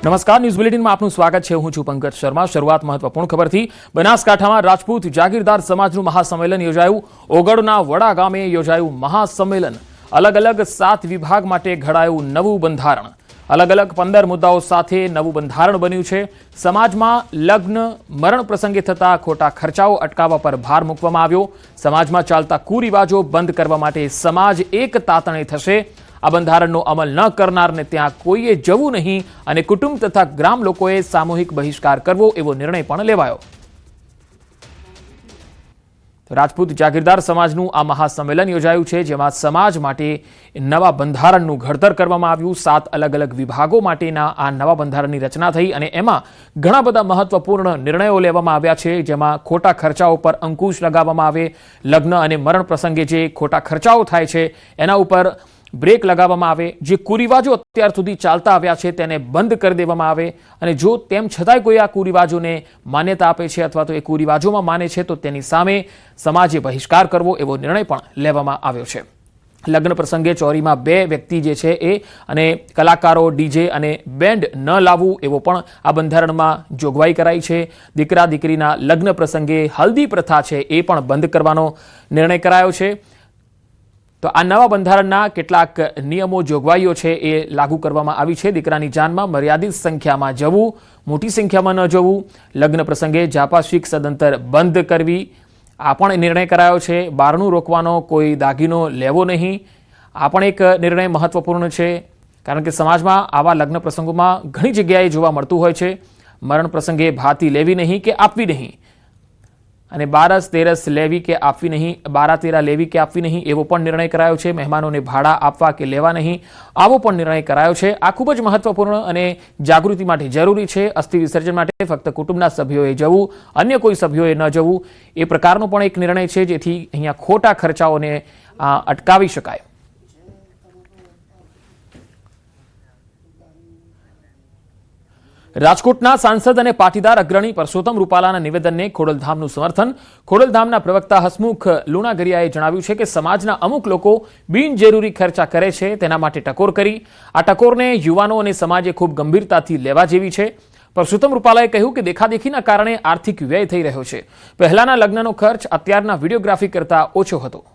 નમસ્કાર, ન્યૂઝ બુલેટિનમાં આપનું સ્વાગત છે। હું છું પંકજ શર્મા। શરૂઆત મહત્વપૂર્ણ ખબરથી। બનાસકાંઠામાં રાજપૂત જાગીરદાર સમાજનું મહાસંમેલન યોજાયું। ઓગળના વડા ગામે યોજાયું મહાસંમેલન। અલગ અલગ 7 વિભાગ માટે ઘડાયું નવું બંધારણ। અલગ અલગ 15 મુદ્દાઓ સાથે નવું બંધારણ બન્યું છે। સમાજમાં લગ્ન મરણ પ્રસંગે થતા ખોટા ખર્ચાઓ અટકાવવા પર ભાર મૂકવામાં આવ્યો। સમાજમાં ચાલતા કુરિવાજો બંધ કરવા માટે સમાજ એક તાતણે થશે। આ બંધારણનો અમલ ન કરનારને ત્યાં કોઈએ જવું નહીં અને કુટુંબ તથા ગ્રામ લોકોએ સામૂહિક બહિષ્કાર કરવો એવો નિર્ણય પણ લેવાયો। રાજપૂત જાગીરદાર સમાજનું આ મહાસંમેલન યોજાયું છે, જેમાં સમાજ માટે નવા બંધારણનું ઘડતર કરવામાં આવ્યું। 7 અલગ અલગ વિભાગો માટેના આ નવા બંધારણની રચના થઈ અને એમાં ઘણા બધા મહત્વપૂર્ણ નિર્ણયો લેવામાં આવ્યા છે, જેમાં ખોટા ખર્ચાઓ પર અંકુશ લગાવવામાં આવે। લગ્ન અને મરણ પ્રસંગે જે ખોટા ખર્ચાઓ થાય છે એના ઉપર બ્રેક લગાવવામાં આવે। જે કુરિવાજો અત્યાર સુધી ચાલતા આવ્યા છે તેને બંધ કરી દેવામાં આવે અને જો તેમ છતાંય કોઈ આ કુરિવાજોને માન્યતા આપે છે અથવા તો એ કુરિવાજોમાં માને છે તો તેની સામે સમાજે બહિષ્કાર કરવો એવો નિર્ણય પણ લેવામાં આવ્યો છે। લગ્ન પ્રસંગે ચોરીમાં 2 વ્યક્તિ જે છે એ અને કલાકારો, ડીજે અને બેન્ડ ન લાવવું એવો પણ આ બંધારણમાં જોગવાઈ કરાઈ છે। દીકરા દીકરીના લગ્ન પ્રસંગે હલ્દી પ્રથા છે એ પણ બંધ કરવાનો નિર્ણય કરાયો છે। તો આ નવા બંધારણના કેટલાક નિયમો, જોગવાઈઓ છે એ લાગુ કરવામાં આવી છે। દીકરાની જાનમાં મર્યાદિત સંખ્યામાં જવું, મોટી સંખ્યામાં ન જવું, લગ્ન પ્રસંગે જાપાશીક સદંતર બંધ કરવી, આ પણ નિર્ણય કરાયો છે। બારણું રોકવાનો, કોઈ દાગીનો લેવો નહીં, આ પણ એક નિર્ણય મહત્વપૂર્ણ છે, કારણ કે સમાજમાં આવા લગ્ન પ્રસંગોમાં ઘણી જગ્યાએ જોવા મળતું હોય છે। મરણ પ્રસંગે ભાતી લેવી નહીં કે આપવી નહીં અને બારસ તેરસ લેવી કે આપવી નહીં, બારા તેરા લેવી કે આપવી નહીં એવો પણ નિર્ણય કરાયો છે। મહેમાનોને ભાડા આપવા કે લેવા નહીં, આવો પણ નિર્ણય કરાયો છે। આ ખૂબ જ મહત્વપૂર્ણ અને જાગૃતિ માટે જરૂરી છે। અસ્થિ વિસર્જન માટે ફક્ત કુટુંબના સભ્યોએ જવું, અન્ય કોઈ સભ્યોએ ન જવું એ પ્રકારનો પણ એક નિર્ણય છે, જેથી અહીંયા ખોટા ખર્ચાઓને અટકાવી શકાય। રાજકોટના સાંસદ અને પાટીદાર અગ્રણી પરસોત્તમ રૂપાલાના નિવેદનને ખોડલધામનું સમર્થન। ખોડલધામના પ્રવક્તા હસમુખ લુણાગરિયાએ જણાવ્યું છે કે સમાજના અમુક લોકો બિનજરૂરી ખર્ચા કરે છે, તેના માટે ટકોર કરી। આ ટકોરને યુવાનો અને સમાજે ખૂબ ગંભીરતાથી લેવા જેવી છે। પરસોત્તમ રૂપાલાએ કહ્યું કે દેખાદેખીના કારણે આર્થિક વ્યય થઈ રહ્યો છે। પહેલાના લગ્નનો ખર્ચ અત્યારના વિડીયોગ્રાફી કરતા ઓછો હતો।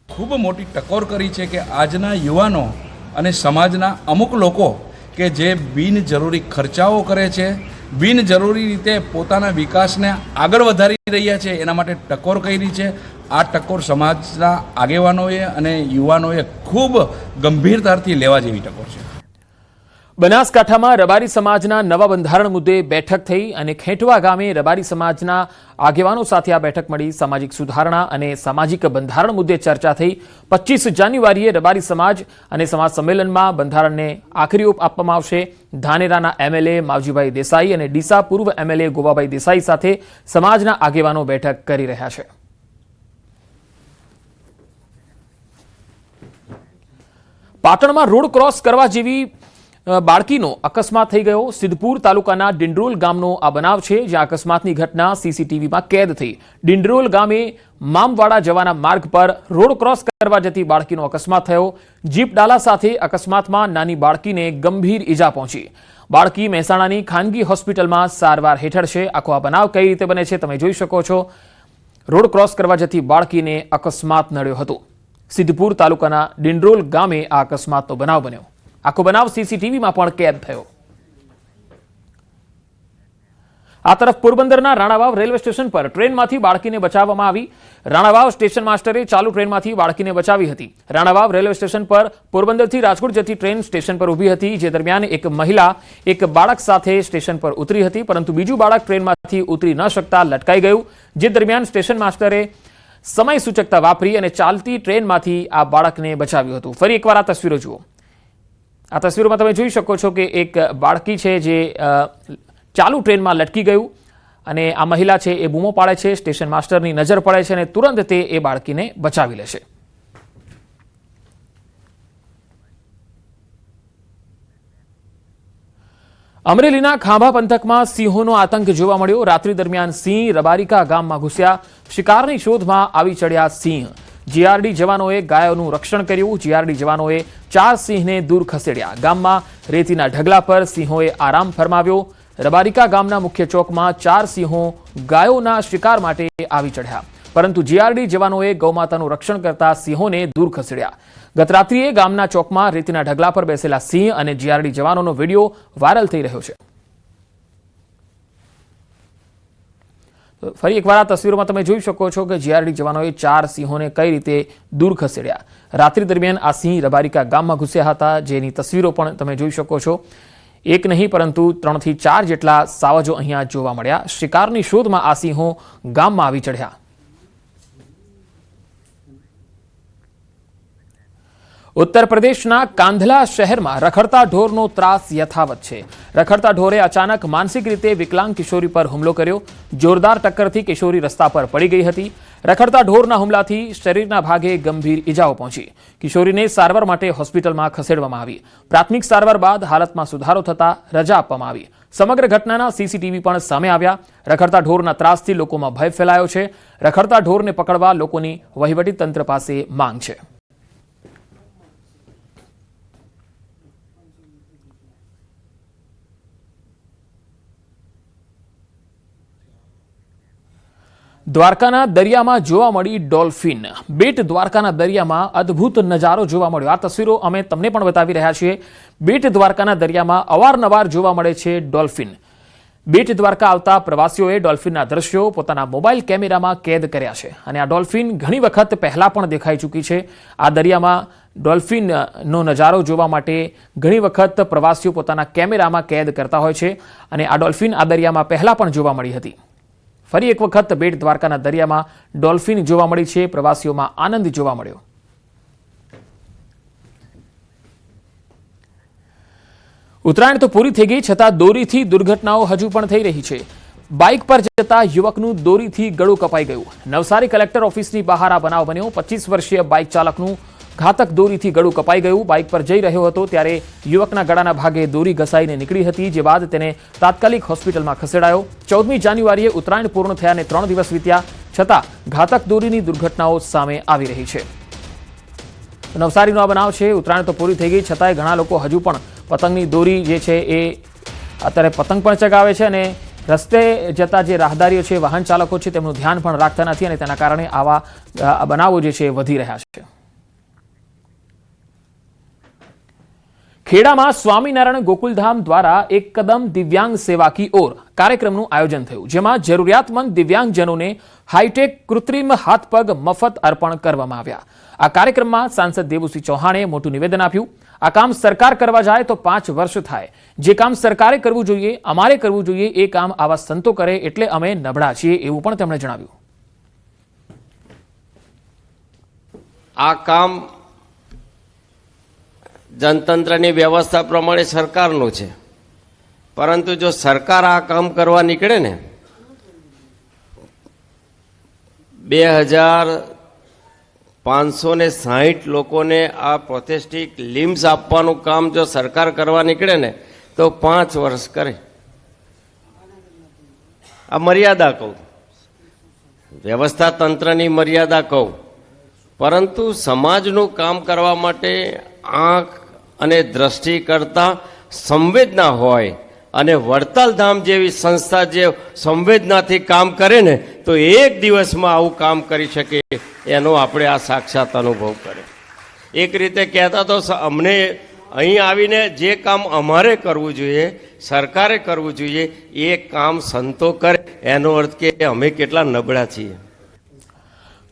ખૂબ મોટી ટકોર કરી છે કે આજના યુવાનો અને સમાજના અમુક લોકો કે જે બિનજરૂરી ખર્ચાઓ કરે છે, બિનજરૂરી રીતે પોતાના વિકાસને આગળ વધારી રહ્યા છે, એના માટે ટકોર કરી છે। આ ટકોર સમાજના આગેવાનોએ અને યુવાનોએ ખૂબ ગંભીરતાથી લેવા જેવી ટકોર છે। બનાસકાંઠામાં રબારી સમાજના નવા બંધારણ મુદ્દે બેઠક થઈ અને ખેટવા ગામે રબારી સમાજના આગેવાનો સાથે આ બેઠક મળી। સામાજિક સુધારણા અને સામાજિક બંધારણ મુદ્દે ચર્ચા થઈ। 25 જાન્યુઆરીએ રબારી સમાજ અને સમાજ સંમેલનમાં બંધારણને આખરી ઓપ આપવામાં આવશે। ધાનેરાના એમએલએ માવજીભાઈ દેસાઈ અને ડીસા પૂર્વ એમએલએ ગોવાભાઈ દેસાઈ સાથે સમાજના આગેવાનો બેઠક કરી રહ્યા છે। પાટણમાં રોડ ક્રોસ કરવા જેવી બાળકીનો અકસ્માત થઈ ગયો। સિદ્ધપુર તાલુકાના ડિંડરોલ ગામનો આ બનાવ છે, જ્યાં અકસ્માતની ઘટના સીસીટીવીમાં કેદ થઈ। ડિંડરોલ ગામે મામવાડા જવાના માર્ગ પર રોડ ક્રોસ કરવા જતી બાળકીનો અકસ્માત થયો। જીપ ડાલા સાથે અકસ્માતમાં નાની બાળકીને ગંભીર ઈજા પહોંચી। બાળકી મહેસાણાની ખાનગી હોસ્પિટલમાં સારવાર હેઠળ છે। આખો આ બનાવ કઈ રીતે બને છે તમે જોઈ શકો છો। રોડ ક્રોસ કરવા જતી બાળકીને અકસ્માત નડ્યો હતો। સિદ્ધપુર તાલુકાના ડિંડરોલ ગામે આ અકસ્માતનો બનાવ બન્યો। આખો બનાવ સીસીટીવીમાં પણ કેદ થયો। આ તરફ પોરબંદરના રાણાવાવ રેલવે સ્ટેશન પર ટ્રેનમાંથી બાળકીને બચાવવામાં આવી। રાણાવાવ સ્ટેશન માસ્ટરે ચાલુ ટ્રેનમાંથી બાળકીને બચાવી હતી। રાણાવાવ રેલવે સ્ટેશન પર પોરબંદરથી રાજકોટ જતી ટ્રેન સ્ટેશન પર ઊભી હતી, જે દરમિયાન એક મહિલા એક બાળક સાથે સ્ટેશન પર ઉતરી હતી, પરંતુ બીજું બાળક ટ્રેનમાંથી ઉતરી ન શકતા લટકાઈ ગયું, જે દરમિયાન સ્ટેશન માસ્ટરે સમય સૂચકતા વાપરી અને ચાલતી ટ્રેનમાંથી આ બાળકને બચાવ્યું હતું। ફરી એકવાર આ તસવીરો જુઓ। આ તસવીરોમાં તમે જોઈ શકો છો કે એક બાળકી છે જે ચાલુ ટ્રેનમાં લટકી ગયું અને આ મહિલા છે એ બૂમો પાડે છે। સ્ટેશન માસ્ટરની નજર પડે છે અને તુરંત તે એ બાળકીને બચાવી લેશે। અમરેલીના ખાંભા પંથકમાં સિંહોનો આતંક જોવા મળ્યો। રાત્રિ દરમિયાન સિંહ રબારિકા ગામમાં ઘૂસ્યા। શિકારની શોધમાં આવી ચડ્યા સિંહ। જીઆરડી જવાનોએ ગાયોનું રક્ષણ કર્યું। જીઆરડી જવાનોએ 4 સિંહને દૂર ખસેડ્યા। ગામમાં રેતીના ઢગલા પર સિંહોએ આરામ ફરમાવ્યો। રબારિકા ગામના મુખ્ય ચોકમાં 4 સિંહો ગાયોના શિકાર માટે આવી ચઢ્યા, પરંતુ જીઆરડી જવાનોએ ગૌમાતાનું રક્ષણ કરતા સિંહોને દૂર ખસેડ્યા। ગત રાત્રિએ ગામના ચોકમાં રેતીના ઢગલા પર બેસેલા સિંહ અને જીઆરડી જવાનોનો વિડીયો વાયરલ થઈ રહ્યો છે। ફરી એકવાર આ તસવીરોમાં તમે જોઈ શકો છો કે જીઆરડી જવાનોએ 4 સિંહોને કઈ રીતે દૂર ખસેડ્યા। રાત્રિ દરમિયાન આ સિંહ રબારિકા ગામમાં ઘૂસ્યા હતા, જેની તસવીરો પણ તમે જોઈ શકો છો। એક નહીં પરંતુ 3 થી 4 જેટલા સાવજો અહીંયા જોવા મળ્યા। શિકારની શોધમાં આ સિંહો ગામમાં આવી ચઢ્યા। ઉત્તર પ્રદેશના કાંધલા શહેરમાં રખડતા ઢોરનો ત્રાસ યથાવત છે। રખડતા ઢોરે અચાનક માનસિક રીતે વિકલાંગ કિશોરી પર હુમલો કર્યો। જોરદાર ટક્કરથી કિશોરી રસ્તા પર પડી ગઈ હતી। રખડતા ઢોરના હુમલાથી શરીરના ભાગે ગંભીર ઈજાઓ પહોંચી। કિશોરીને સારવાર માટે હોસ્પિટલમાં ખસેડવામાં આવી। પ્રાથમિક સારવાર બાદ હાલતમાં સુધારો થતા રજા આપવામાં આવી। સમગ્ર ઘટનાના સીસીટીવી પણ સામે આવ્યા। રખડતા ઢોરના ત્રાસથી લોકોમાં ભય ફેલાયો છે। રખડતા ઢોરને પકડવા લોકોની વહીવટીતંત્ર પાસે માંગ છે। દ્વારકાના દરિયામાં જોવા મળી ડોલ્ફિન। બેટ દ્વારકાના દરિયામાં અદ્ભુત નજારો જોવા મળ્યો। આ તસવીરો અમે તમને પણ બતાવી રહ્યા છીએ। બેટ દ્વારકાના દરિયામાં અવારનવાર જોવા મળે છે ડોલ્ફિન। બેટ દ્વારકા આવતા પ્રવાસીઓએ ડોલ્ફિનના દ્રશ્યો પોતાના મોબાઈલ કેમેરામાં કેદ કર્યા છે અને આ ડોલ્ફિન ઘણી વખત પહેલા પણ દેખાઈ ચૂકી છે। આ દરિયામાં ડોલ્ફિનનો નજારો જોવા માટે ઘણી વખત પ્રવાસીઓ પોતાના કેમેરામાં કેદ કરતા હોય છે અને આ ડોલ્ફિન આ દરિયામાં પહેલા પણ જોવા મળી હતી। ફરી એક વખત બેટ દ્વારકાના દરિયામાં ડોલ્ફિન જોવા મળી છે। પ્રવાસીઓમાં આનંદ જોવા મળ્યો। ઉત્તરાયણ તો પૂરી થઈ ગઈ, છતાં દોરીથી દુર્ઘટનાઓ હજુ પણ થઈ રહી છે। બાઇક પર જતા યુવકનું દોરીથી ગળું કપાઈ ગયું। નવસારી કલેક્ટર ઓફિસની બહાર આ બનાવ બન્યો। 25 વર્ષીય બાઇક ચાલકનું ઘાતક દોરીથી ગળું કપાઈ ગયું। બાઇક પર જઈ રહ્યો હતો ત્યારે યુવકના ગળાના ભાગે દોરી ઘસાઈને નીકળી હતી, જે બાદ તેને તાત્કાલિક હોસ્પિટલમાં ખસેડાયો। 14મી જાન્યુઆરીએ ઉત્તરાયણ પૂર્ણ થયાને 3 દિવસ વીત્યા, છતાં ઘાતક દોરીની દુર્ઘટનાઓ સામે આવી રહી છે। નવસારીનો આ બનાવ છે। ઉત્તરાયણ તો પૂરી થઈ ગઈ, છતાંય ઘણા લોકો હજુ પણ પતંગની દોરી જે છે એ અત્યારે પતંગ પણ ચગાવે છે અને રસ્તે જતા જે રાહદારીઓ છે, વાહન ચાલકો છે, તેમનું ધ્યાન પણ રાખતા નથી અને તેના કારણે આવા બનાવો જે છે વધી રહ્યા છે। ખેડામાં સ્વામિનારાયણ ગોકુલધામ દ્વારા એક કદમ દિવ્યાંગ સેવા કી ઓર કાર્યક્રમનું આયોજન થયું, જેમાં જરૂરિયાતમંદ દિવ્યાંગજનોને હાઈટેક કૃત્રિમ હાથ પગ મફત અર્પણ કરવામાં આવ્યા। આ કાર્યક્રમમાં સાંસદ દેવુસિંહ ચૌહાણે મોટું નિવેદન આપ્યું। આ કામ સરકાર કરવા જાય તો 5 વર્ષ થાય। જે કામ સરકારે કરવું જોઈએ, અમારે કરવું જોઈએ, એ કામ આવા સંતો કરે એટલે અમે નબળા છીએ, એવું પણ તેમણે જણાવ્યું। આ કામ જનતંત્રની વ્યવસ્થા પ્રમાણે સરકારનું છે, પરંતુ જો સરકાર આ કામ કરવા નીકળે ને 2560 લોકોને આ પ્રોથેસ્ટિક લિમ્સ આપવાનું કામ જો સરકાર કરવા નીકળે ને તો 5 વર્ષ કરે। આ મર્યાદા કહું, વ્યવસ્થા તંત્રની મર્યાદા કહું, પરંતુ સમાજનું કામ કરવા માટે આંખ અને દ્રષ્ટિ કરતા સંવેદના હોય અને વડતાલ ધામ જેવી સંસ્થા જે સંવેદનાથી કામ કરે ને તો એક દિવસમાં આવું કામ કરી શકે, એનો આપણે આ સાક્ષાત અનુભવ કરે। એક રીતે કહેતા તો અમને અહીં આવીને જે કામ અમારે કરવું જોઈએ, સરકારે કરવું જોઈએ, એ કામ સંતો કરે, એનો અર્થ કે અમે કેટલા નબળા છીએ।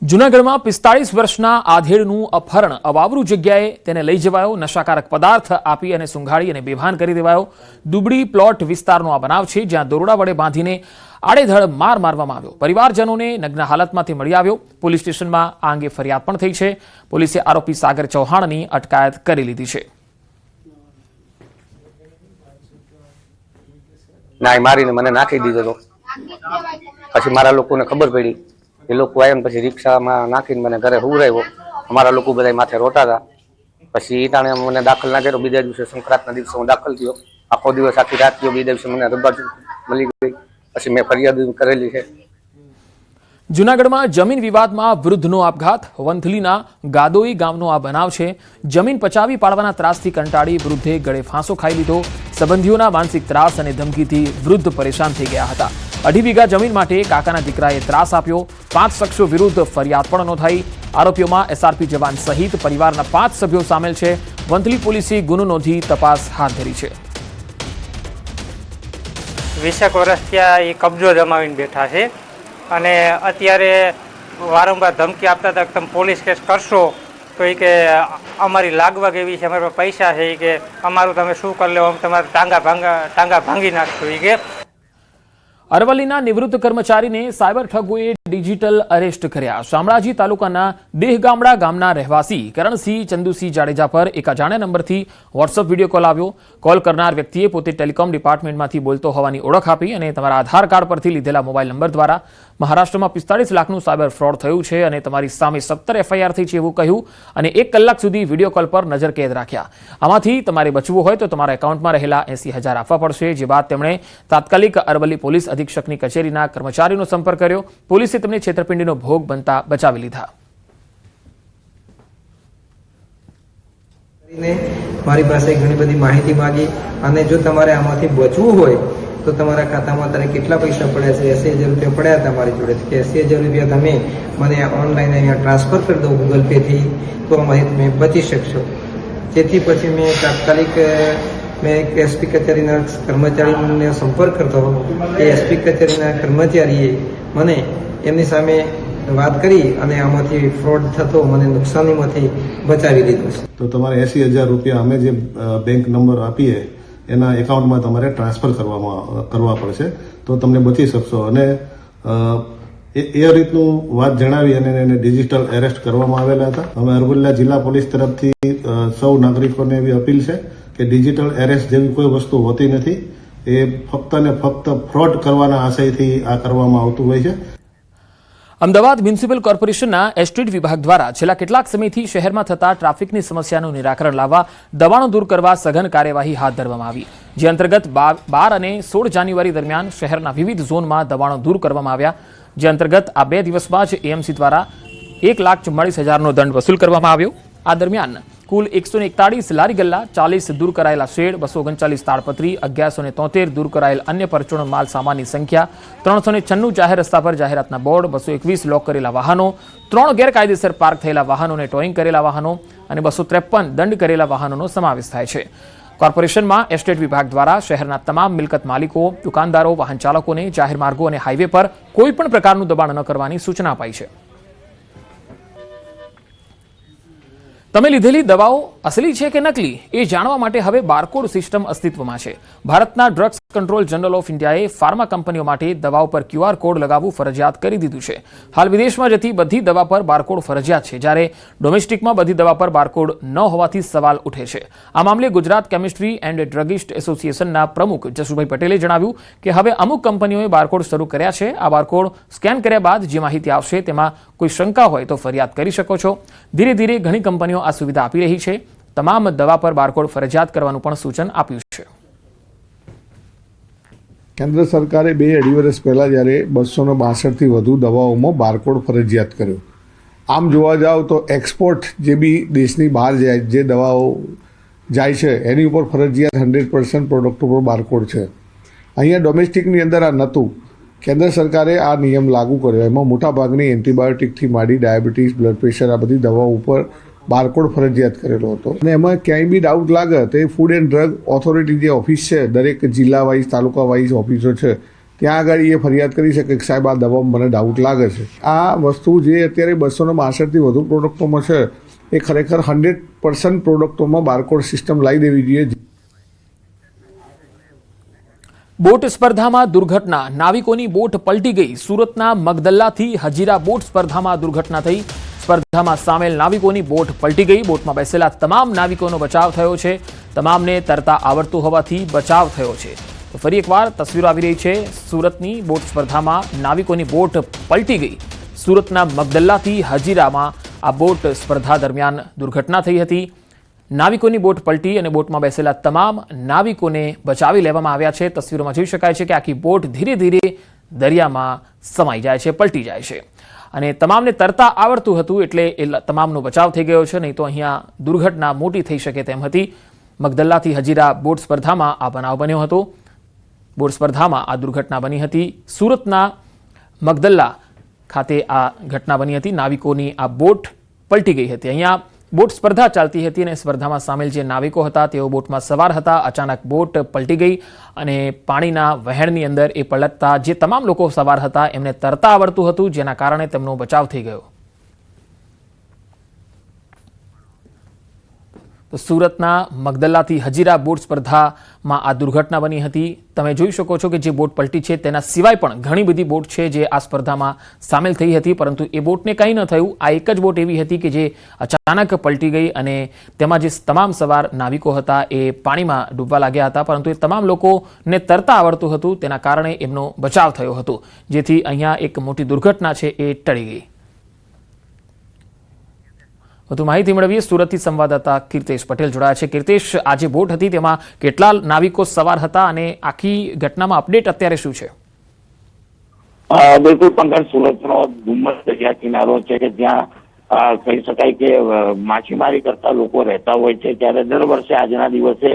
જૂનાગઢમાં 45 વર્ષના આધેડનું અપહરણ, અવાવરૂ જગ્યાએ તેને લઈ જવાયો, નશાકારક પદાર્થ આપી અને સૂંઘાડી અને બેભાન કરી દેવાયો। દુબડી પ્લોટ વિસ્તારનો આ બનાવ છે, જ્યાં દોરડા વડે બાંધીને આડેધડ માર મારવામાં આવ્યો। પરિવારજનોને નગ્ન હાલતમાંથી મળી આવ્યો। પોલીસ સ્ટેશનમાં આ અંગે ફરિયાદ પણ થઈ છે। પોલીસે આરોપી સાગર ચૌહાણની અટકાયત કરી લીધી છે। મારીને મને નાખી દીધો, પછી મારા લોકોને ખબર પડી, એ લોકો આવ્યા પછી રિક્ષામાં નાખીને મને ઘરે હુવરાવ્યો। અમારા લોકો બધા માથે રોતા હતા। પછી એ તાણે મને દાખલ ના કર્યો। બીજા દિવસે સંક્રાંતના દિવસે હું દાખલ થયો। આખો દિવસ આખી રાત થયો। બીજા દિવસે મને રબર મળી ગઈ। પછી મેં ફરિયાદ કરેલી છે। જૂનાગઢમાં જમીન વિવાદમાં વૃદ્ધનો આપઘાત. વંથલીના ગાદોઈ ગામનો આ બનાવ છે. જમીન પચાવી પાડવાના ત્રાસથી કંટાળી વૃદ્ધે ગળે ફાંસો ખાઈ લીધો. સંબંધીઓના માનસિક ત્રાસ અને ધમકીથી વૃદ્ધ પરેશાન થઈ ગયા હતા. 2.5 વીઘા જમીન માટે કાકાના દીકરાએ ત્રાસ આપ્યો. 5 શખ્સો વિરુદ્ધ ફરિયાદ પણ નોંધાઈ. આરોપીઓમાં એસઆરપી જવાન સહિત પરિવારના 5 સભ્યો સામેલ છે. વંથલી પોલીસે ગુનો નોંધી તપાસ હાથ ધરી છે. 20 વર્ષથી એ કબજો જમાવીને બેઠા છે અને અત્યારે વારંવાર ધમકી આપતા હતા કે તમે પોલીસ કેસ કરશો તો એ કે અમારી લાગવગ એવી છે, અમારા પૈસા છે, એ કે અમારું તમે શું કરી લો, તમારે ટાંગા ભાંગી નાખશો. એ કે અરવલ્લીના નિવૃત્ત કર્મચારીને સાયબર ઠગોએ ડિજિટલ અરેસ્ટ કર્યા. શામળાજી તાલુકાના દેહગામડા ગામના રહેવાસી કરણસિંહ ચંદુસિંહ જાડેજા પર એક અજાણ્યા નંબરથી વોટ્સઅપ વિડીયો કોલ આવ્યો. કોલ કરનાર વ્યક્તિએ પોતે ટેલિકોમ ડિપાર્ટમેન્ટમાંથી બોલતો હોવાની ઓળખ આપી અને તમારા આધાર કાર્ડ પરથી લીધેલા મોબાઈલ નંબર દ્વારા મહારાષ્ટ્રમાં 45 લાખનું સાયબર ફ્રોડ થયું છે અને તમારી સામે 17 FIR થઈ છે એવું કહ્યું અને 1 કલાક સુધી વિડીયો કોલ પર નજરકેદ રાખ્યા. આમાંથી તમારે બચવું હોય તો તમારા એકાઉન્ટમાં રહેલા 80,000 આપવા પડશે. જે બાદ તેમણે તાત્કાલિક અરવલ્લી પોલીસ અધિક્ષકની કચેરીના કર્મચારીનો સંપર્ક કર્યો. પોલીસે તેમને છેતરપિંડીનો ભોગ બનતા બચાવી લીધા. મારી પાસે ઘણી બધી માહિતી માંગી અને જો તમારે આમાંથી બચવું હોય તો તમારા ખાતામાં તારે કેટલા પૈસા પડ્યા છે, 80,000 રૂપિયા પડ્યા હતા મારી જોડે, કે 80,000 રૂપિયા તમે મને ઓનલાઈન અહીંયા ટ્રાન્સફર કરી દો ગૂગલ પેથી તો આમાંથી તમે બચી શકશો. જેથી પછી મેં તાત્કાલિક મેં એસપી કચેરીના કર્મચારીનો સંપર્ક કરતો એ એસપી કચેરીના કર્મચારીએ મને એમની સામે વાત કરી અને આમાંથી ફ્રોડ થતો મને નુકસાનીમાંથી બચાવી લીધો છે. તો તમારે 80,000 રૂપિયા અમે જે બેંક નંબર આપીએ એના એકાઉન્ટમાં તમારે ટ્રાન્સફર કરવા પડશે તો તમને બચી શકશો. અને એ રીતનું વાત જણાવી અને એને ડિજિટલ એરેસ્ટ કરવામાં આવેલા હતા. અમે અરવલ્લી જિલ્લા પોલીસ તરફથી સૌ નાગરિકોને એવી અપીલ છે કે ડિજિટલ એરેસ્ટ જેવી કોઈ વસ્તુ હોતી નથી. એ ફક્ત ને ફક્ત ફ્રોડ કરવાના આશયથી આ કરવામાં આવતું હોય છે. અમદાવાદ મ્યુનિસિપલ કોર્પોરેશનના એસ્ટેટ વિભાગ દ્વારા છેલ્લા કેટલાક સમયથી શહેરમાં થતા ટ્રાફિકની સમસ્યાનું નિરાકરણ લાવવા દબાણો દૂર કરવા સઘન કાર્યવાહી હાથ ધરવામાં આવી. જે અંતર્ગત 12 અને 16 જાન્યુઆરી દરમિયાન શહેરના વિવિધ ઝોનમાં દબાણો દૂર કરવામાં આવ્યા. જે અંતર્ગત આ 2 દિવસમાં જ એએમસી દ્વારા 1,44,000નો દંડ વસૂલ કરવામાં આવ્યો. આ દરમિયાન કુલ 141 લારી ગલ્લા, 40 દૂર કરાયેલા શેડ, 239 તાડપત્રી, 1173 દૂર કરાયેલ અન્ય પરચુરણ માલ સામાનની સંખ્યા, 396 જાહેર રસ્તા પર જાહેરાતના બોર્ડ, 221 લોક કરેલા વાહનો, 3 ગેરકાયદેસર પાર્ક થયેલા વાહનોને ટોઈંગ કરેલા વાહનો અને 253 દંડ કરેલા વાહનોનો સમાવેશ થાય છે. કોર્પોરેશનમાં એસ્ટેટ વિભાગ દ્વારા શહેરના તમામ મિલકત માલિકો, દુકાનદારો, વાહન ચાલકોને જાહેર માર્ગો અને હાઈવે પર કોઈપણ પ્રકારનું દબાણ ન કરવાની સૂચના અપાઈ છે. તમે લીધેલી દવાઓ અસલી છે કે નકલી એ જાણવા માટે હવે બારકોડ સિસ્ટમ અસ્તિત્વમાં છે. ભારતના ડ્રગ્સ કંટ્રોલ જનરલ ઓફ ઇન્ડિયાએ ફાર્મા કંપનીઓ માટે દવાઓ પર QR કોડ લગાવવું ફરજિયાત કરી દીધું છે. હાલ વિદેશમાં જતી બધી દવા પર બારકોડ ફરજિયાત છે, જ્યારે ડોમેસ્ટિકમાં બધી દવા પર બારકોડ ન હોવાથી સવાલ ઉઠે છે. આ મામલે ગુજરાત કેમિસ્ટ્રી એન્ડ ડ્રગિસ્ટ એસોસિએશનના પ્રમુખ જસુભાઈ પટેલે જણાવ્યું કે હવે અમુક કંપનીઓએ બારકોડ શરૂ કર્યા છે. આ બારકોડ સ્કેન કર્યા બાદ જે માહિતી આવશે તેમાં કોઈ શંકા હોય તો ફરિયાદ કરી શકો છો. ધીરે ધીરે ઘણી કંપનીઓ આ સુવિધા આપી રહી છે. તમામ દવા પર બારકોડ ફરજિયાત કરવાનું પણ સૂચન આપ્યું છે. કેન્દ્ર સરકારે 2-2.5 વર્ષ પહેલાં જ્યારે 262થી વધુ દવાઓમાં બારકોડ ફરજિયાત કર્યો. આમ જોવા જાવ તો એક્સપોર્ટ જે બી દેશની બહાર જાય જે દવાઓ જાય છે એની ઉપર ફરજિયાત 100% પ્રોડક્ટ ઉપર બારકોડ છે. અહીંયા ડોમેસ્ટિકની અંદર આ નહોતું. કેન્દ્ર સરકારે આ નિયમ લાગુ કર્યો. એમાં મોટાભાગની એન્ટીબાયોટિકથી માંડી ડાયાબિટીસ, બ્લડ પ્રેશર આ બધી દવાઓ ઉપર બારકોડ ફરજિયાત કરેલો હતો. અને એમાં ક્યાંય બી ડાઉટ લાગે તો એ ફૂડ એન્ડ ડ્રગ ઓથોરિટી જે ઓફિસ છે, દરેક જિલ્લા વાઇઝ, તાલુકા વાઇઝ ઓફિસો છે, ત્યાં આગળ એ ફરિયાદ કરી શકે કે સાહેબ આ દવામાં મને ડાઉટ લાગે છે. આ વસ્તુ જે અત્યારે 262થી વધુ પ્રોડક્ટોમાં છે એ ખરેખર 100% પ્રોડક્ટોમાં બારકોડ સિસ્ટમ લાવી દેવી જોઈએ. બોટ સ્પર્ધામાં દુર્ઘટના, નાવિકોની બોટ પલટી ગઈ. સુરતના મગદલ્લાથી હજીરા બોટ સ્પર્ધામાં દુર્ઘટના થઈ. સ્પર્ધામાં સામેલ નાવિકોની બોટ પલટી ગઈ. બોટમાં બેસેલા તમામ નાવિકોનો બચાવ થયો છે. તમામને તરતા આવડતું હોવાથી બચાવ થયો છે. તો ફરી એકવાર તસવીરો આવી રહી છે. સુરતની બોટ સ્પર્ધામાં નાવિકોની બોટ પલટી ગઈ. સુરતના મગદલ્લાથી હજીરામાં આ બોટ સ્પર્ધા દરમિયાન દુર્ઘટના થઈ હતી. નાવિકોની બોટ પલટી અને બોટમાં બેસેલા તમામ નાવિકોને બચાવી લેવામાં આવ્યા છે. તસવીરોમાં જોઈ શકાય છે કે આખી બોટ ધીરે ધીરે દરિયામાં સમાઈ જાય છે, પલટી જાય છે અને તમામને તરતા આવડતું હતું એટલે એ તમામનો બચાવ થઈ ગયો છે, નહીં તો અહીંયા દુર્ઘટના મોટી થઈ શકે તેમ હતી. મગદલ્લાથી હજીરા બોટ સ્પર્ધામાં આ બનાવ બન્યો હતો. બોટ સ્પર્ધામાં આ દુર્ઘટના બની હતી. સુરતના મગદલ્લા ખાતે આ ઘટના બની હતી. નાવિકોની આ બોટ પલટી ગઈ હતી. અહીંયા બોટ સ્પર્ધા ચાલતી હતી અને સ્પર્ધામાં સામેલ જે નાવિકો હતા તેઓ બોટમાં સવાર હતા. અચાનક બોટ પલટી ગઈ અને પાણીના વહેણની અંદર એ પલટતા જે તમામ લોકો સવાર હતા એમને તરતા આવડતું હતું, જેના કારણે તેમનો બચાવ થઈ ગયો. તો સુરતના મગદલ્લાથી હજીરા બોટ સ્પર્ધામાં આ દુર્ઘટના બની હતી. તમે જોઈ શકો છો કે જે બોટ પલટી છે તેના સિવાય પણ ઘણી બધી બોટ છે જે આ સ્પર્ધામાં સામેલ થઈ હતી, પરંતુ એ બોટને કંઈ ન થયું. આ એક જ બોટ એવી હતી કે જે અચાનક પલટી ગઈ અને તેમાં જે તમામ સવાર નાવિકો હતા એ પાણીમાં ડૂબવા લાગ્યા હતા, પરંતુ એ તમામ લોકોને તરતા આવડતું હતું, તેના કારણે એમનો બચાવ થયો હતો, જેથી અહીંયા એક મોટી દુર્ઘટના છે એ ટળી ગઈ. વધુ માહિતી મેળવીએ. સુરતથી સંવાદદાતા કીર્તેશ પટેલ જોડાયા છે. કીર્તેશ, આ જે બોટ હતી તેમાં કેટલા નાવિકો સવાર હતા અને આખી ઘટનામાં અપડેટ અત્યારે શું છે? બિલકુલ પંકજ, સુરતનો ડુમ્મસ દરિયા કિનારો છે કે જ્યાં કહી શકાય કે માછીમારી કરતા લોકો રહેતા હોય છે, ત્યારે દર વર્ષે આજના દિવસે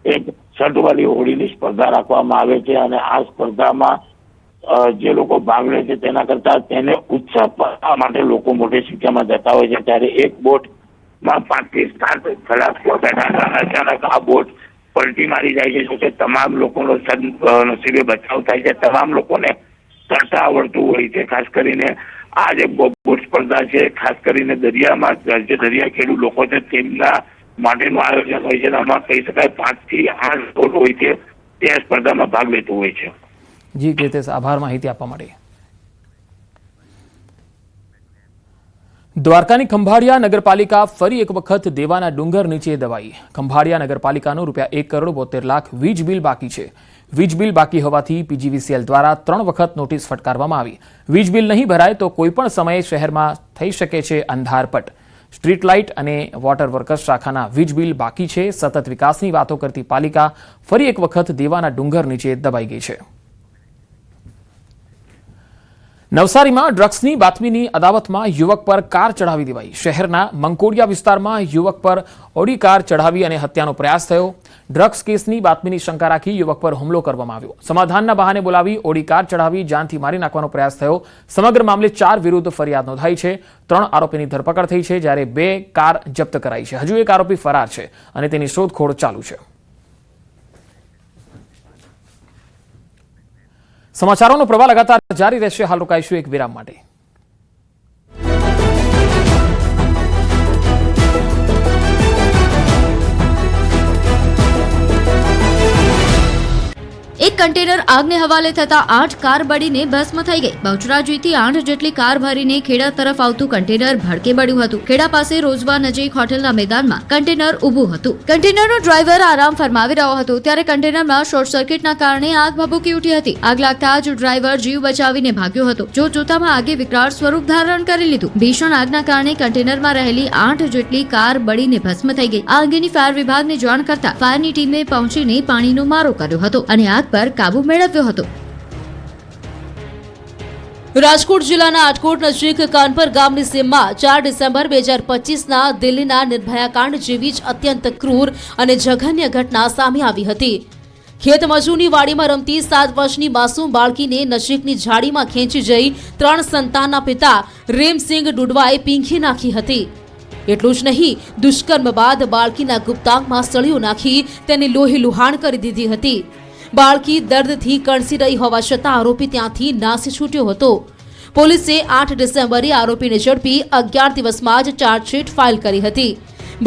એક છઠવાળી હોળીની સ્પર્ધા રાખવામાં આવે છે અને આ સ્પર્ધામાં જે લોકો ભાગ લે છે તેના કરતા તેને ઉત્સાહ પાડવા માટે લોકો મોટી સંખ્યામાં જતા હોય છે. ત્યારે એક બોટમાં 5 થી 7 ખલાસીઓ બેઠા હતા. અચાનક આ બોટ પલટી મારી જાય છે, જોકે તમામ લોકોનો નસીબે બચાવ થાય છે. તમામ લોકોને તરતા આવડતું હોય છે. ખાસ કરીને આ જે બોટ સ્પર્ધા છે, ખાસ કરીને દરિયામાં જે દરિયા ખેડૂત લોકો છે તેમના માટેનું આયોજન હોય છે. આમાં કહી શકાય 5 થી 8 બોટ હોય છે તે આ સ્પર્ધામાં ભાગ લેતું હોય છે. જી કીર્તેશ, આભાર માહિતી આપવા માટે. દ્વારકાની ખંભાળિયા નગરપાલિકા ફરી એક વખત દેવાના ડુંગર નીચે દબાઈ. ખંભાળિયા નગરપાલિકાનું ₹1 કરોડ 72 લાખ વીજ બિલ બાકી છે. વીજ બિલ બાકી હોવાથી પીજીવીસીએલ દ્વારા 3 વખત નોટિસ ફટકારવામાં આવી. વીજ બિલ નહીં ભરાય તો કોઈપણ સમયે શહેરમાં થઈ શકે છે અંધારપટ. સ્ટ્રીટ લાઇટ અને વોટર વર્કર્સ શાખાના વીજ બિલ બાકી છે. સતત વિકાસની વાતો કરતી પાલિકા ફરી એક વખત દેવાના ડુંગર નીચે દબાઈ ગઈ છે. નવસારીમાં ડ્રગ્સની બાતમીની અદાવતમાં યુવક પર કાર ચઢાવી દેવાઈ. શહેરના મંકોડિયા વિસ્તારમાં યુવક પર ઓડી કાર ચઢાવી અને હત્યાનો પ્રયાસ થયો. ડ્રગ્સ કેસની બાતમીની શંકા રાખી યુવક પર હુમલો કરવામાં આવ્યો. સમાધાનના બહાને બોલાવી ઓડી કાર ચઢાવી જાનથી મારી નાખવાનો પ્રયાસ થયો. સમગ્ર મામલે 4 વિરુદ્ધ ફરિયાદ નોંધાઈ છે. 3 આરોપીની ધરપકડ થઈ છે, જ્યારે 2 કાર જપ્ત કરાઈ છે. હજુ એક આરોપી ફરાર છે અને તેની શોધખોળ ચાલુ છે. સમાચારોનો પ્રવાહ લગાતાર જારી રહેશે. હાલ રોકાઈશું એક વિરામ માટે. એક કન્ટેનર આગને હવાલે થતા 8 કાર બળીને ભસ્મ થઈ ગઈ. બહુચરાજીથી 8 જેટલી કાર ભરીને ખેડા તરફ આવતું કન્ટેનર ભડકે બળ્યું હતું. ખેડા પાસે રોજવા નજીક હોટેલના મેદાનમાં કન્ટેનર ઊભું હતું. કન્ટેનરનો ડ્રાઈવર આરામ ફરમાવી રહ્યો હતો ત્યારે કન્ટેનરમાં શોર્ટ સર્કિટના કારણે આગ ભભૂકી ઉઠી હતી. આગ લાગતા જ ડ્રાઈવર જીવ બચાવીને ભાગ્યો હતો. જોતજોતામાં આગે વિકરાળ સ્વરૂપ ધારણ કરી લીધું. ભીષણ આગના કારણે કન્ટેનરમાં રહેલી 8 જેટલી કાર બળીને ભસ્મ થઈ ગઈ. આ અંગેની ફાયર વિભાગને જાણ કરતા ફાયરની ટીમે પહોંચીને પાણીનો મારો કર્યો હતો અને આગ પર કાબુ મેળવ્યો હતો. રાજકોટ જિલ્લાના આટકોટ નજીક કાનપર ગામની સીમમાં 4 ડિસેમ્બર 2025ના દિલ્હીના નિર્ભયાકાંડ જેવી જ અત્યંત ક્રૂર અને જઘન્ય ઘટના સામે આવી હતી. ખેતમજૂરની વાડીમાં રમતી 7 વર્ષની માસૂમ બાળકીને નજીકની ઝાડીમાં ખેંચી જઈ 3 સંતાનના પિતા રેમસિંગ ડુડવાએ પીંખી નાખી હતી. એટલું જ નહીં, દુષ્કર્મ બાદ બાળકીના ગુપ્તાંગમાં સળીઓ નાખી તેને લોહી લુહાણ કરી દીધી હતી. બાળકી દર્દથી કણસી રહી હોવા છતાં આરોપી ત્યાંથી નાસી છૂટ્યો હતો. પોલીસે 8 ડિસેમ્બરે આરોપીને ઝડપી 11 દિવસમાં જ ચાર્જશીટ ફાઇલ કરી હતી.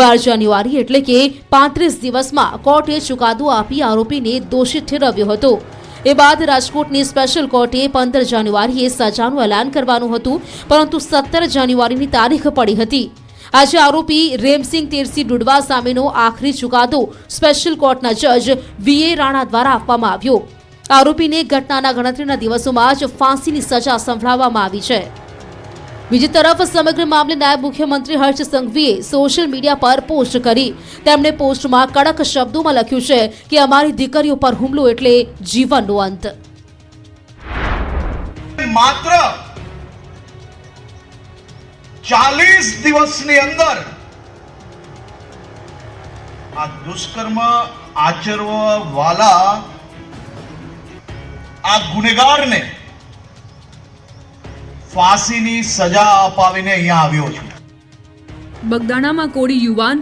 12 જાન્યુઆરી એટલે કે 35 દિવસમાં કોર્ટે ચુકાદો આપી આરોપીને દોષિત ઠેરવ્યો હતો. એ બાદ રાજકોટની સ્પેશિયલ કોર્ટે 15 જાન્યુઆરીએ સજાનું એલાન કરવાનું હતું, પરંતુ 17 જાન્યુઆરીની તારીખ પડી હતી. આજે આરોપી રેમસિંગ તેરસી ડુડવા સામેનો આખરી ચુકાદો સ્પેશિયલ કોર્ટના જજ વીએ રાણા દ્વારા આપવામાં આવ્યો. આરોપીને ઘટનાના ગણતરીના દિવસોમાં જ ફાંસીની સજા સંભળાવવામાં આવી છે. બીજી તરફ સમગ્ર મામલે નાયબ મુખ્યમંત્રી હર્ષ સંઘવીએ સોશિયલ મીડિયા પર પોસ્ટ કરી. તેમણે પોસ્ટમાં કડક શબ્દોમાં લખ્યું છે કે અમારી દીકરીઓ પર હુમલો એટલે જીવનનો અંત. માત્ર 40 દિવસની અંદર આ દુષ્કર્મ આચરવા વાળા આ ગુનેગારને ફાંસીની સજા અપાવીને અહીંયા આવ્યો છું. બગદાણામાં કોળી યુવાન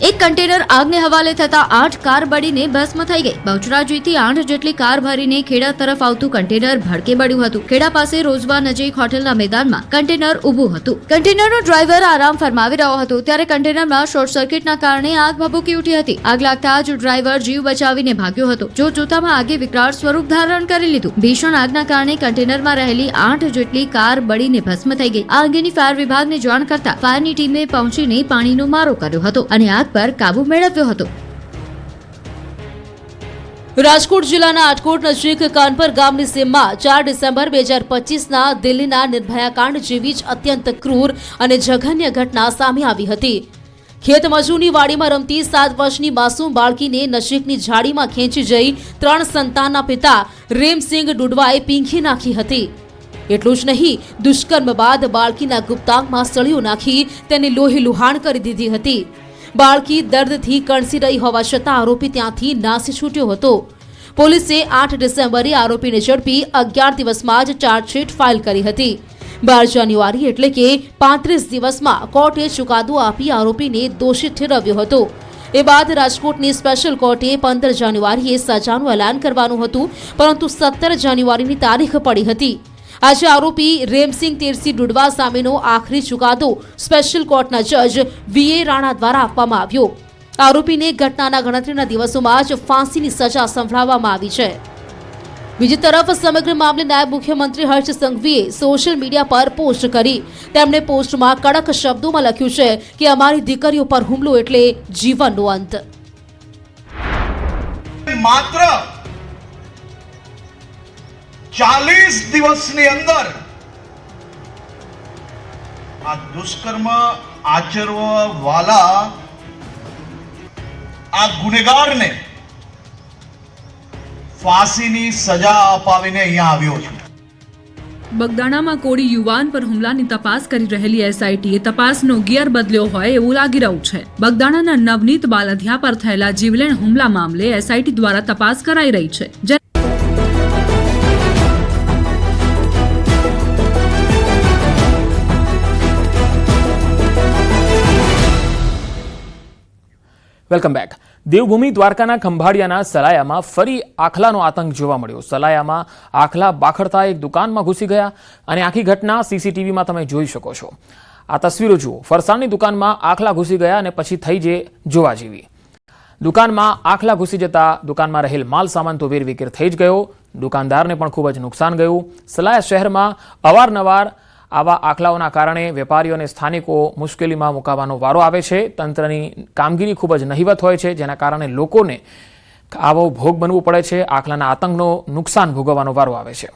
એક કન્ટેનર આગને હવાલે થતા 8 કાર બળીને ભસ્મ થઈ ગઈ. બહુચરાજીથી 8 જેટલી કાર ભરીને ખેડા તરફ આવતું કન્ટેનર ભડકે બળ્યું હતું. ખેડા પાસે રોજવા નજીક હોટેલના મેદાનમાં કન્ટેનર ઊભું હતું. કન્ટેનરનો ડ્રાઈવર આરામ ફરમાવી રહ્યો હતો ત્યારે કન્ટેનરમાં શોર્ટ સર્કિટના કારણે આગ ભભૂકી ઉઠી હતી. આગ લાગતા જ ડ્રાઈવર જીવ બચાવીને ભાગ્યો હતો. જોતજોતામાં આગે વિકરાળ સ્વરૂપ ધારણ કરી લીધું. ભીષણ આગના કારણે કન્ટેનરમાં રહેલી 8 જેટલી કાર બળીને ભસ્મ થઈ ગઈ. આ અંગેની ફાયર વિભાગને જાણ કરતા ફાયરની ટીમે પહોંચીને પાણીનો મારો કર્યો હતો અને આગ પર કાબુ મેળવ્યો હતો. રાજકોટ જિલ્લાના આટકોટ નજીક કાનપર ગામની સીમમાં 4 ડિસેમ્બર 2025ના દિલ્હીના નિર્ભયાકાંડ જેવી જ અત્યંત ક્રૂર અને જઘન્ય ઘટના સામે આવી હતી. ખેતમજૂરની વાડીમાં રમતી 7 વર્ષની માસૂમ બાળકીને નજીકની ઝાડીમાં ખેંચી જઈ 3 સંતાનના પિતા રેમસિંગ ડુડવાએ પીંખી નાખી હતી. એટલું જ નહીં, દુષ્કર્મ બાદ બાળકીના ગુપ્તાંગમાં સળીઓ નાખી તેને લોહી લુહાણ કરી દીધી હતી. બાળકી દર્દથી કણસી રહી હોવા છતાં આરોપી ત્યાંથી નાસી છૂટ્યો હતો. પોલીસે 8 ડિસેમ્બરે આરોપીને ઝડપી 11 દિવસમાં જ ચાર્જશીટ ફાઇલ કરી હતી. 12 જાન્યુઆરી એટલે કે 35 દિવસમાં કોર્ટે ચુકાદો આપી આરોપીને દોષિત ઠેરવ્યો હતો. એ બાદ રાજકોટની સ્પેશિયલ કોર્ટે 15 જાન્યુઆરીએ સજાનું એલાન કરવાનું હતું, પરંતુ 17 જાન્યુઆરીની તારીખ પડી હતી. આજે આરોપી રેમસિંગ તેરસી ડુડવા સામેનો આખરી ચુકાદો સ્પેશિયલ કોર્ટના જજ વીએ રાણા દ્વારા આપવામાં આવ્યો. આરોપીને ઘટનાના ગણતરીના દિવસોમાં જ ફાંસીની સજા સંભળાવવામાં આવી છે. બીજી તરફ સમગ્ર મામલે નાયબ મુખ્યમંત્રી હર્ષ સંઘવીએ સોશિયલ મીડિયા પર પોસ્ટ કરી. તેમણે પોસ્ટમાં કડક શબ્દોમાં લખ્યું છે કે અમારી દીકરીઓ પર હુમલો એટલે જીવનનો અંત. માત્ર 40 દિવસની અંદર આ દુષ્કર્મ આચરવા વાળા આ ગુનેગારને ફાંસીની સજા અપાવીને અહીંયા આવ્યો છું. બગદાણામાં કોળી યુવાન પર હુમલાની તપાસ કરી રહેલી એસઆઈટીએ તપાસનો ગિયર બદલ્યો હોય એવું લાગી રહ્યું છે. બગદાણાના નવનીત બાલધિયા પર થયેલા જીવલેણ હુમલા મામલે એસઆઈટી દ્વારા તપાસ કરાઈ રહી છે. Welcome back. દેવભૂમિ દ્વારકાના ખંભાળિયાના સલાયામાં ફરી આખલાનો આતંક જોવા મળ્યો. સલાયામાં આખલા બાખડતા એક દુકાનમાં ઘૂસી ગયા અને આખી ઘટના સીસીટીવીમાં તમે જોઈ શકો છો. આ તસવીરો જુઓ. ફરસાણની દુકાનમાં આખલા ઘૂસી ગયા અને પછી થઈ જે જોવા જેવી. દુકાનમાં આખલા ઘૂસી જતા દુકાનમાં રહેલ માલ સામાન તો વેરવિખેર થઈ જ ગયો. દુકાનદારને પણ ખૂબ જ નુકસાન ગયું. સલાયા શહેરમાં અવારનવાર આવા આખલાઓના કારણે વેપારીઓ અને સ્થાનિકો મુશ્કેલીમાં મુકાવાનો વારો આવે છે. તંત્રની કામગીરી ખૂબ જ નહિવત હોય છે, જેના કારણે લોકોને આવો ભોગ બનવું પડે છે. આખલાના આતંકનો નુકસાન ભોગવવાનો વારો આવે છે.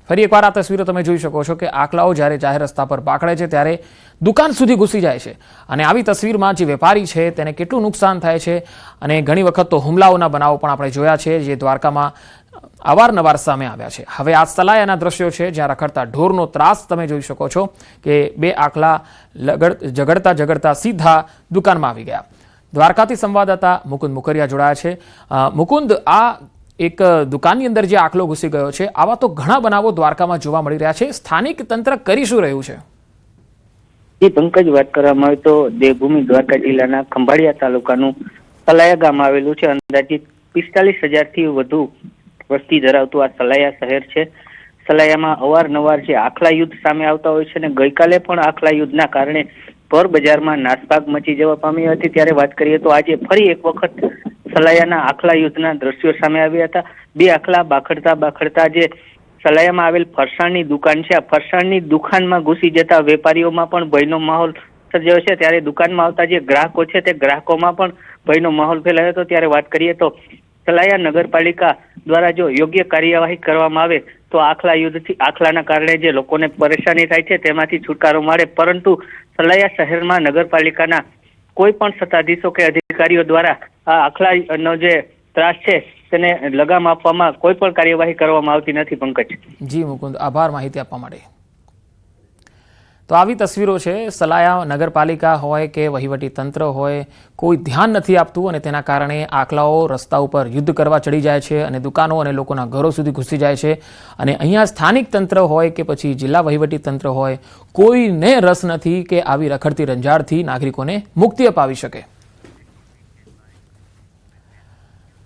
ફરી એકવાર આ તસવીરો તમે જોઈ શકો છો કે આખલાઓ જ્યારે જાહેર રસ્તા પર બાકડે છે ત્યારે દુકાન સુધી ઘૂસી જાય છે અને આવી તસવીરમાં જે વેપારી છે તેને કેટલું નુકસાન થાય છે. અને ઘણી વખત તો હુમલાઓના બનાવો પણ આપણે જોયા છે જે દ્વારકામાં અવારનવાર સામે આવ્યા છે. હવે આ સલાયાના દ્રશ્યો છે જ્યાં રખડતા ઢોરનો ત્રાસ તમે જોઈ શકો છો કે 2 આખલા ઝઘડતા સીધા દુકાનમાં આવી ગયા. દ્વારકાથી સંવાદદાતા મુકુંદ મુકરિયા જોડાયા છે. મુકુંદ, આ એક દુકાનની અંદર જે આખલો ઘૂસી ગયો છે, આવા તો ઘણા બનાવો દ્વારકામાં જોવા મળી રહ્યા છે. સ્થાનિક તંત્ર કરી શું રહ્યું છે? પંકજ, વાત કરવામાં આવે તો દેવભૂમિ દ્વારકા જિલ્લાના ખંભાળિયા તાલુકાનું સલાયા ગામ આવેલું છે. અંદાજિત 45,000થી વધુ વસ્તી ધરાવતું આ સલાયા શહેર છે. સલાયામાં અવારનવાર જે આખલા યુદ્ધ સામે આવતા હોય છે અને ગઈકાલે પણ આખલા યુદ્ધના કારણે ભર બજારમાં નાસભાગ મચી જવા પામી હતી. ત્યારે વાત કરીએ તો આજે ફરી એક વખત સલાયાના આખલા યુદ્ધના દ્રશ્યો સામે આવ્યા હતા. 2 આખલા બાખડતા જે સલાયામાં આવેલ ફરસાણની દુકાન છે, આ ફરસાણની દુકાનમાં ઘૂસી જતા વેપારીઓમાં પણ ભયનો માહોલ સર્જાયો છે. ત્યારે દુકાનમાં આવતા જે ગ્રાહકો છે તે ગ્રાહકોમાં પણ ભયનો માહોલ ફેલાયો હતો. ત્યારે વાત કરીએ તો સલાયા નગરપાલિકા દ્વારા જો યોગ્ય કાર્યવાહી કરવામાં આવે તો આખલાના કારણે જે લોકોને પરેશાની થાય છે તેમાંથી છુટકારો મળે. પરંતુ સલાયા શહેરમાં નગરપાલિકાના કોઈ પણ સત્તાધીશો કે અધિકારીઓ દ્વારા આ આખલાનો જે ત્રાસ છે તેને લગામ આપવામાં કોઈ પણ કાર્યવાહી કરવામાં આવતી નથી. પંકજ. જી મુકુંદ, આભાર માહિતી આપવા માટે. તો આવી તસવીરો છે. સલાયા નગરપાલિકા હોય કે વહીવટી તંત્ર હોય, કોઈ ધ્યાન નથી આપતું અને તેના કારણે આખલાઓ રસ્તા ઉપર યુદ્ધ કરવા ચડી જાય છે અને દુકાનો અને લોકોના ઘરો સુધી ઘૂસી જાય છે. અને અહીંયા સ્થાનિક તંત્ર હોય કે પછી જિલ્લા વહીવટી તંત્ર હોય, કોઈને રસ નથી કે આવી રખડતી રંજાડથી નાગરિકોને મુક્તિ અપાવી શકે.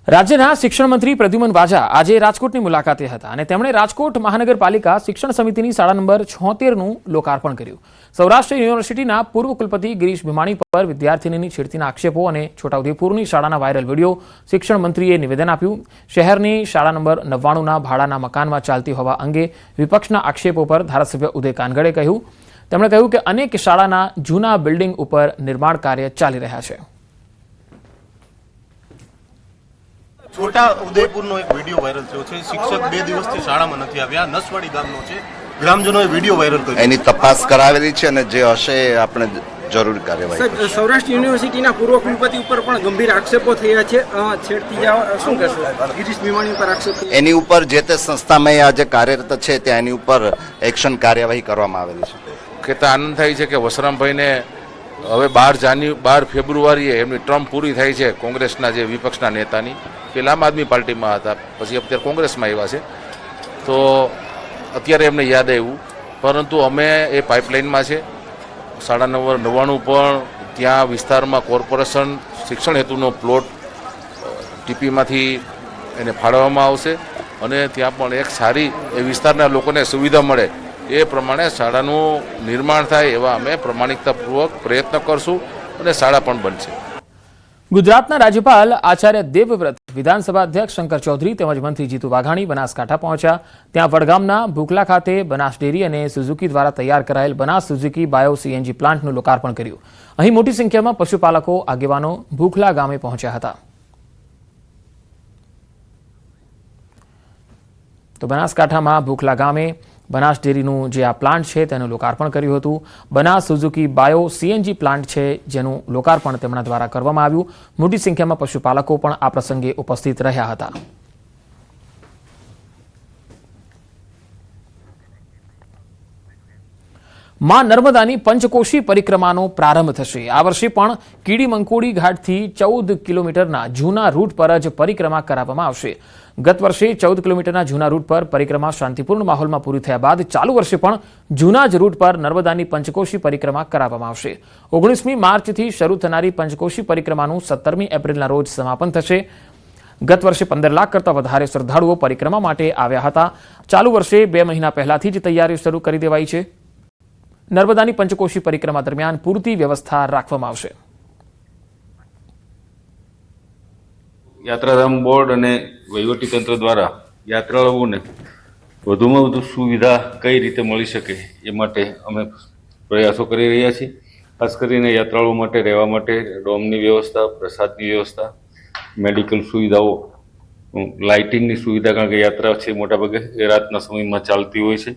રાજ્યના શિક્ષણ મંત્રી પ્રદ્યુમન વાજા આજે રાજકોટની મુલાકાતે હતા અને તેમણે રાજકોટ મહાનગરપાલિકા શિક્ષણ સમિતિની શાળા નંબર 76નું લોકાર્પણ કર્યું. સૌરાષ્ટ્ર યુનિવર્સિટીના પૂર્વ કુલપતિ ગિરીશ ભીમાણી પર વિદ્યાર્થીનીની છેડતીના આક્ષેપો અને છોટાઉદેપુરની શાળાના વાયરલ વિડીયો શિક્ષણ મંત્રીએ નિવેદન આપ્યું. શહેરની શાળા નંબર 99ના ભાડાના મકાનમાં ચાલતી હોવા અંગે વિપક્ષના આક્ષેપો પર ધારાસભ્ય ઉદય કાનગડે કહ્યું. તેમણે કહ્યું કે અનેક શાળાના જૂના બિલ્ડિંગ ઉપર નિર્માણ કાર્ય ચાલી રહ્યા છે. છોટા ઉદયપુરનો એક વિડીયો વાયરલ થયો છે. શિક્ષક 2 દિવસથી શાળામાં નથી આવ્યા. નસવાડી ગામનો છે. ગ્રામજનોએ વિડીયો વાયરલ કર્યો. એની તપાસ કરાવેલી છે અને જે હશે આપણે જરૂરી કાર્યવાહી. સૌરાષ્ટ્ર યુનિવર્સિટીના પૂર્વ કુલપતિ ઉપર પણ ગંભીર આક્ષેપો થયા છે. છેડતી શું કહેશો? ગિરીશ ભીમાણી ઉપર આક્ષેપ એની ઉપર જે તે સંસ્થામાં આજે કાર્યરત છે ત્યાં એની ઉપર એક્શન કાર્યવાહી કરવામાં આવેલી છે. કહેતા આનંદ થાય છે કે વસરામભાઈને હવે 12 ફેબ્રુઆરીએ એમની ટર્મ પૂરી થાય છે. કોંગ્રેસના જે વિપક્ષના નેતાની, પહેલા આમ આદમી પાર્ટીમાં હતા, પછી અત્યારે કોંગ્રેસમાં આવ્યા છે, તો અત્યારે એમને યાદ આવ્યું. પરંતુ અમે એ પાઇપલાઇનમાં છે. શાળા નંબર 99 પણ ત્યાં વિસ્તારમાં કોર્પોરેશન શિક્ષણ હેતુનો પ્લોટ ટીપીમાંથી એને ફાળવવામાં આવશે અને ત્યાં પણ એક સારી એ વિસ્તારના લોકોને સુવિધા મળે એ પ્રમાણે શાળાનું નિર્માણ થાય એવા અમે પ્રમાણિકતાપૂર્વક પ્રયત્ન કરશું અને શાળા પણ બનશે. ગુજરાતના રાજ્યપાલ આચાર્ય દેવવ્રત, વિધાનસભા અધ્યક્ષ શંકર ચૌધરી તેમજ મંત્રી જીતુ વાઘાણી બનાસકાંઠા પહોંચ્યા. ત્યાં વડગામના ભૂખલા ખાતે બનાસ ડેરી અને સુઝુકી દ્વારા તૈયાર કરાયેલ બનાસ સુઝુકી બાયો સીએનજી પ્લાન્ટનું લોકાર્પણ કર્યું. અહીં મોટી સંખ્યામાં પશુપાલકો, આગેવાનો ભૂખલા ગામે પહોંચ્યા હતા. તો બનાસકાંઠામાં ભૂખલા ગામે બનાસ ડેરીનું જે આ પ્લાન્ટ છે તેનું લોકાર્પણ કર્યું હતું. Banas Suzuki bio CNG plant છે જેનું લોકાર્પણ તેમના દ્વારા કરવામાં આવ્યું. મોટી સંખ્યામાં પશુપાલકો પણ આ પ્રસંગે ઉપસ્થિત રહ્યા હતા. માં નર્મદાની પંચકોશી પરિક્રમાનો પ્રારંભ થશે. આ વર્ષે પણ કીડી મંકોડી ઘાટથી 14 કિલોમીટરના જૂના રૂટ પર જ પરિક્રમા કરાવવામાં આવશે. ગત વર્ષે 14 કિલોમીટરના જૂના રૂટ પર પરિક્રમા શાંતિપૂર્ણ માહોલમાં પૂરી થયા બાદ ચાલુ વર્ષે પણ જૂના જ રૂટ પર નર્મદાની પંચકોશી પરિક્રમા કરાવવામાં આવશે. 19મી માર્ચથી શરૂ થનારી પંચકોશી પરિક્રમાનું 17મી એપ્રિલના રોજ સમાપન થશે. ગત વર્ષે 15 લાખ કરતાં વધારે શ્રદ્ધાળુઓ પરિક્રમા માટે આવ્યા હતા. ચાલુ વર્ષે 2 મહિના પહેલાથી જ તૈયારીઓ શરૂ કરી દેવાઈ છે. નર્મદાની પંચકોશી પરિક્રમા દરમિયાન પૂરતી વ્યવસ્થા રાખવામાં આવશે. યાત્રાધામ બોર્ડ અને વહીવટીતંત્ર દ્વારા યાત્રાળુઓને વધુમાં વધુ સુવિધા કઈ રીતે મળી શકે એ માટે અમે પ્રયાસો કરી રહ્યા છીએ. ખાસ કરીને યાત્રાળુઓ માટે રહેવા માટે ડોમની વ્યવસ્થા, પ્રસાદની વ્યવસ્થા, મેડિકલ સુવિધાઓ, લાઇટિંગની સુવિધા, કારણ કે યાત્રા છે મોટાભાગે એ રાતના સમયમાં ચાલતી હોય છે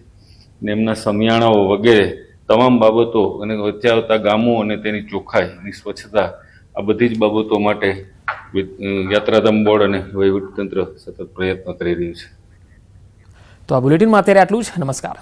ને એમના સમિયાણાઓ વગેરે તમામ બાબતો અને વચ્ચે આવતા ગામો અને તેની ચોખ્ખાઈ, સ્વચ્છતા, આ બધી જ બાબતો માટે યાત્રાધામ બોર્ડ અને વહીવટીતંત્ર સતત પ્રયત્ન કરી રહ્યું છે. તો આ બુલેટિનમાં અત્યારે આટલું જ. નમસ્કાર.